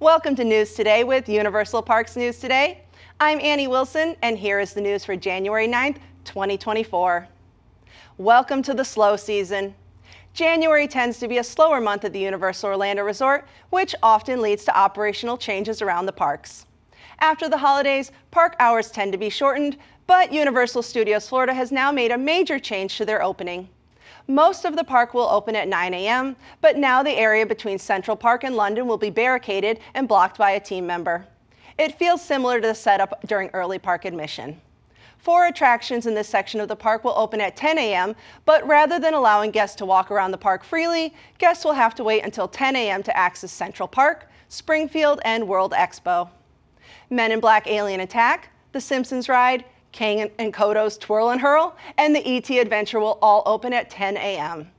Welcome to News Today with Universal Parks News Today. I'm Annie Wilson, and here is the news for January 9th, 2024. Welcome to the slow season. January tends to be a slower month at the Universal Orlando Resort, which often leads to operational changes around the parks. After the holidays, park hours tend to be shortened, but Universal Studios Florida has now made a major change to their opening. Most of the park will open at 9 a.m., but now the area between Central Park and London will be barricaded and blocked by a team member. It feels similar to the setup during early park admission. 4 attractions in this section of the park will open at 10 a.m., but rather than allowing guests to walk around the park freely, guests will have to wait until 10 a.m. to access Central Park, Springfield, and World Expo. Men in Black Alien Attack, The Simpsons Ride, Kang and Kodo's Twirl and Hurl, and the E.T. Adventure will all open at 10 a.m.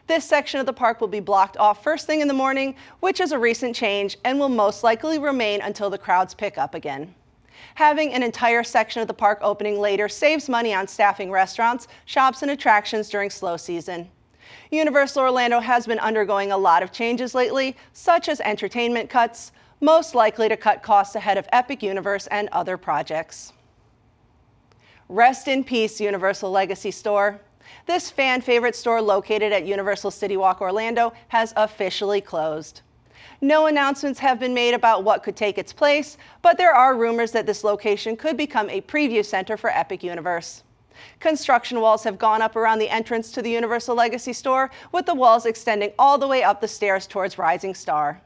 This section of the park will be blocked off first thing in the morning, which is a recent change and will most likely remain until the crowds pick up again. Having an entire section of the park opening later saves money on staffing restaurants, shops, and attractions during slow season. Universal Orlando has been undergoing a lot of changes lately, such as entertainment cuts, most likely to cut costs ahead of Epic Universe and other projects. Rest in peace, Universal Legacy Store. This fan favorite store located at Universal City Walk Orlando has officially closed. No announcements have been made about what could take its place, but there are rumors that this location could become a preview center for Epic Universe. Construction walls have gone up around the entrance to the Universal Legacy Store, with the walls extending all the way up the stairs towards Rising Star.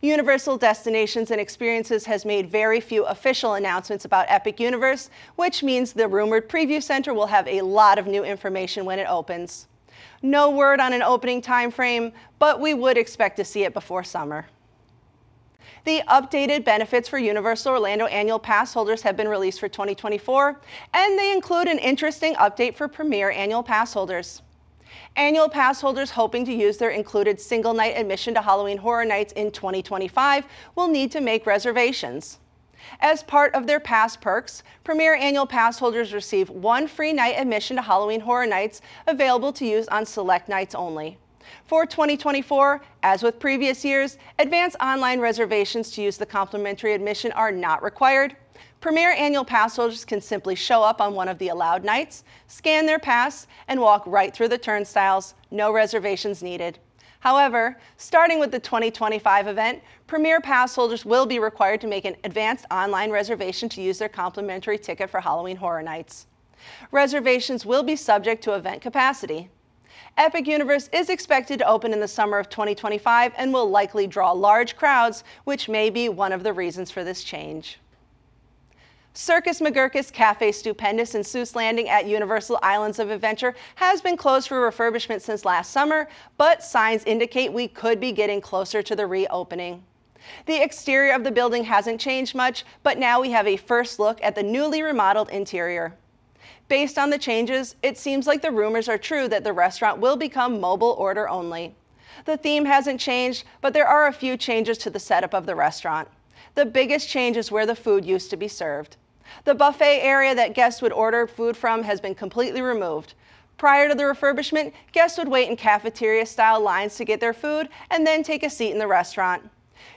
Universal Destinations and Experiences has made very few official announcements about Epic Universe, which means the rumored preview center will have a lot of new information when it opens. No word on an opening time frame, but we would expect to see it before summer. The updated benefits for Universal Orlando annual pass holders have been released for 2024, and they include an interesting update for Premier annual pass holders. Annual pass holders hoping to use their included single night admission to Halloween Horror Nights in 2025 will need to make reservations. As part of their pass perks, Premier annual pass holders receive 1 free night admission to Halloween Horror Nights available to use on select nights only. For 2024, as with previous years, advance online reservations to use the complimentary admission are not required. Premier annual pass holders can simply show up on one of the allowed nights, scan their pass, and walk right through the turnstiles, no reservations needed. However, starting with the 2025 event, Premier pass holders will be required to make an advanced online reservation to use their complimentary ticket for Halloween Horror Nights. Reservations will be subject to event capacity. Epic Universe is expected to open in the summer of 2025 and will likely draw large crowds, which may be one of the reasons for this change. Circus McGurkus Cafe Stupendous in Seuss Landing at Universal Islands of Adventure has been closed for refurbishment since last summer, but signs indicate we could be getting closer to the reopening. The exterior of the building hasn't changed much, but now we have a first look at the newly remodeled interior. Based on the changes, it seems like the rumors are true that the restaurant will become mobile order only. The theme hasn't changed, but there are a few changes to the setup of the restaurant. The biggest change is where the food used to be served. The buffet area that guests would order food from has been completely removed. Prior to the refurbishment, guests would wait in cafeteria-style lines to get their food and then take a seat in the restaurant.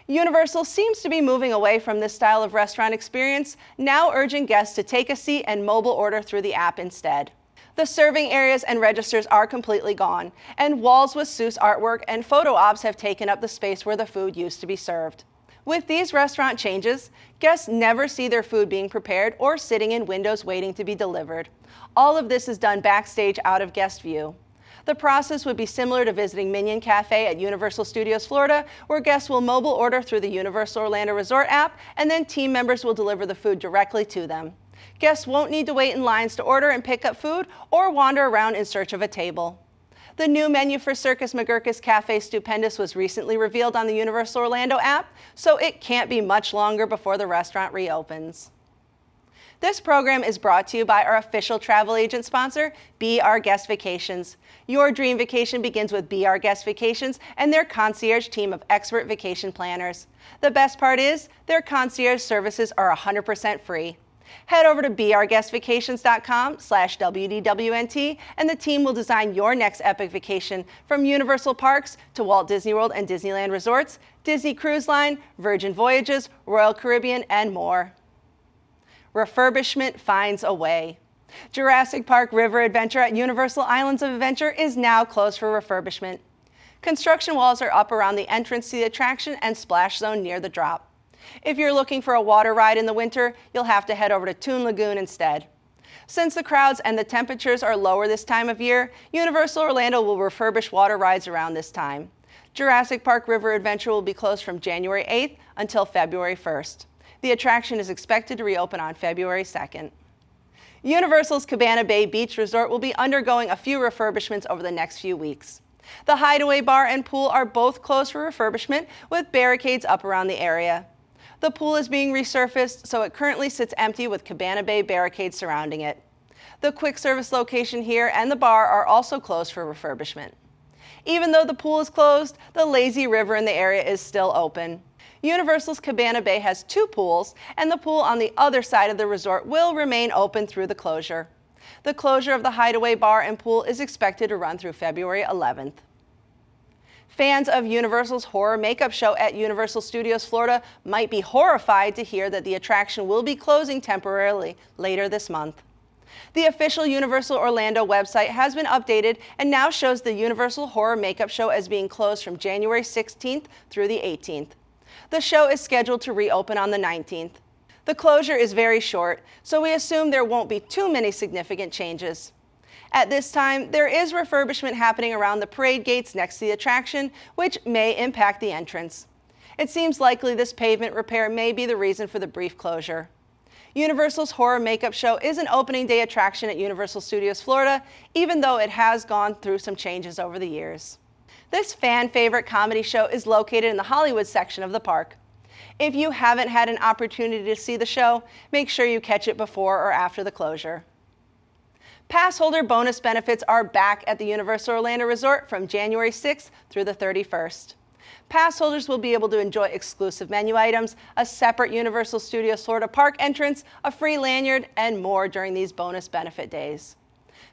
Universal seems to be moving away from this style of restaurant experience, now urging guests to take a seat and mobile order through the app instead. The serving areas and registers are completely gone, and walls with Seuss artwork and photo ops have taken up the space where the food used to be served. With these restaurant changes, guests never see their food being prepared or sitting in windows waiting to be delivered. All of this is done backstage out of guest view. The process would be similar to visiting Minion Cafe at Universal Studios Florida, where guests will mobile order through the Universal Orlando Resort app, and then team members will deliver the food directly to them. Guests won't need to wait in lines to order and pick up food or wander around in search of a table. The new menu for Circus McGurkus Cafe Stupendous was recently revealed on the Universal Orlando app, so it can't be much longer before the restaurant reopens. This program is brought to you by our official travel agent sponsor, Be Our Guest Vacations. Your dream vacation begins with Be Our Guest Vacations and their concierge team of expert vacation planners. The best part is, their concierge services are 100% free. Head over to beourguestvacations.com/WDWNT and the team will design your next epic vacation from Universal Parks to Walt Disney World and Disneyland Resorts, Disney Cruise Line, Virgin Voyages, Royal Caribbean, and more. Refurbishment finds a way. Jurassic Park River Adventure at Universal Islands of Adventure is now closed for refurbishment. Construction walls are up around the entrance to the attraction and splash zone near the drop. If you're looking for a water ride in the winter, you'll have to head over to Toon Lagoon instead. Since the crowds and the temperatures are lower this time of year, Universal Orlando will refurbish water rides around this time. Jurassic Park River Adventure will be closed from January 8th until February 1st. The attraction is expected to reopen on February 2nd. Universal's Cabana Bay Beach Resort will be undergoing a few refurbishments over the next few weeks. The Hideaway Bar and Pool are both closed for refurbishment with barricades up around the area. The pool is being resurfaced, so it currently sits empty with Cabana Bay barricades surrounding it. The quick service location here and the bar are also closed for refurbishment. Even though the pool is closed, the lazy river in the area is still open. Universal's Cabana Bay has 2 pools, and the pool on the other side of the resort will remain open through the closure. The closure of the Hideaway Bar and Pool is expected to run through February 11th. Fans of Universal's Horror Makeup Show at Universal Studios Florida might be horrified to hear that the attraction will be closing temporarily later this month. The official Universal Orlando website has been updated and now shows the Universal Horror Makeup Show as being closed from January 16th through the 18th. The show is scheduled to reopen on the 19th. The closure is very short, so we assume there won't be too many significant changes. At this time, there is refurbishment happening around the parade gates next to the attraction, which may impact the entrance. It seems likely this pavement repair may be the reason for the brief closure. Universal's Horror Makeup Show is an opening day attraction at Universal Studios Florida, even though it has gone through some changes over the years. This fan favorite comedy show is located in the Hollywood section of the park. If you haven't had an opportunity to see the show, make sure you catch it before or after the closure. Pass holder bonus benefits are back at the Universal Orlando Resort from January 6th through the 31st. Pass holders will be able to enjoy exclusive menu items, a separate Universal Studios Florida park entrance, a free lanyard, and more during these bonus benefit days.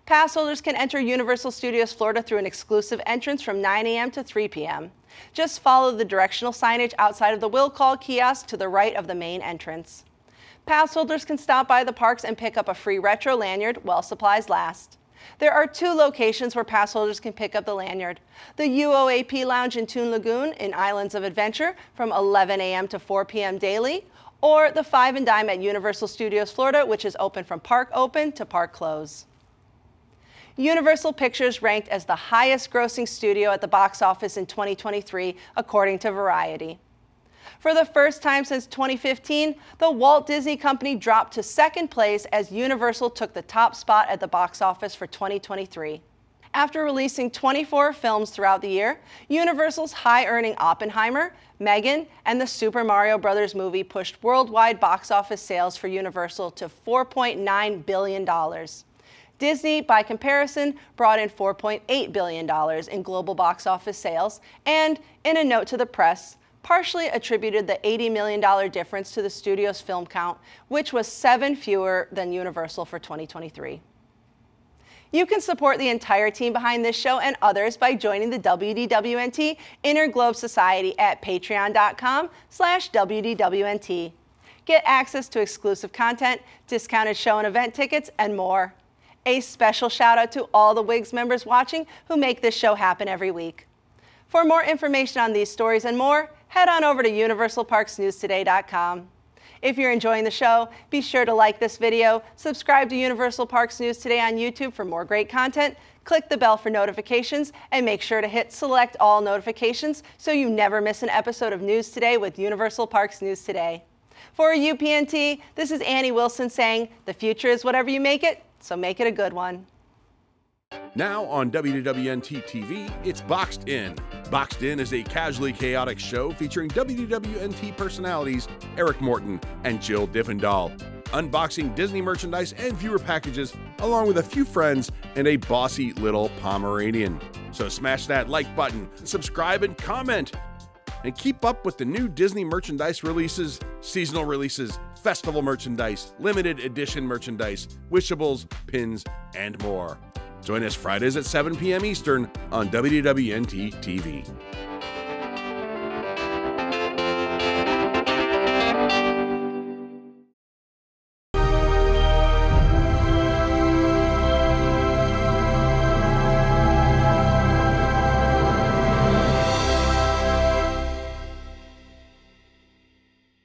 Pass holders can enter Universal Studios Florida through an exclusive entrance from 9 a.m. to 3 p.m. Just follow the directional signage outside of the will call kiosk to the right of the main entrance. Pass holders can stop by the parks and pick up a free retro lanyard while supplies last. There are 2 locations where pass holders can pick up the lanyard. The UOAP Lounge in Toon Lagoon in Islands of Adventure from 11 a.m. to 4 p.m. daily, or the 5 and Dime at Universal Studios Florida, which is open from park open to park close. Universal Pictures ranked as the highest grossing studio at the box office in 2023, according to Variety. For the first time since 2015, the Walt Disney Company dropped to 2nd place as Universal took the top spot at the box office for 2023. After releasing 24 films throughout the year, Universal's high-earning Oppenheimer, Megan, and the Super Mario Bros. Movie pushed worldwide box office sales for Universal to $4.9 billion. Disney, by comparison, brought in $4.8 billion in global box office sales, and, in a note to the press, partially attributed the $80 million difference to the studio's film count, which was 7 fewer than Universal for 2023. You can support the entire team behind this show and others by joining the WDWNT Inner Globe Society at patreon.com/WDWNT. Get access to exclusive content, discounted show and event tickets, and more. A special shout out to all the WIGS members watching who make this show happen every week. For more information on these stories and more, head on over to universalparksnewstoday.com. If you're enjoying the show, be sure to like this video, subscribe to Universal Parks News Today on YouTube for more great content, click the bell for notifications, and make sure to hit select all notifications so you never miss an episode of News Today with Universal Parks News Today. For UPNT, this is Annie Wilson saying, the future is whatever you make it, so make it a good one. Now on WDWNT TV, it's Boxed In. Boxed In is a casually chaotic show featuring WDWNT personalities Eric Morton and Jill Diffendahl, unboxing Disney merchandise and viewer packages, along with a few friends and a bossy little Pomeranian. So smash that like button, subscribe, and comment. and keep up with the new Disney merchandise releases, seasonal releases, festival merchandise, limited edition merchandise, wishables, pins, and more. Join us Fridays at 7 p.m. Eastern on WWNT TV.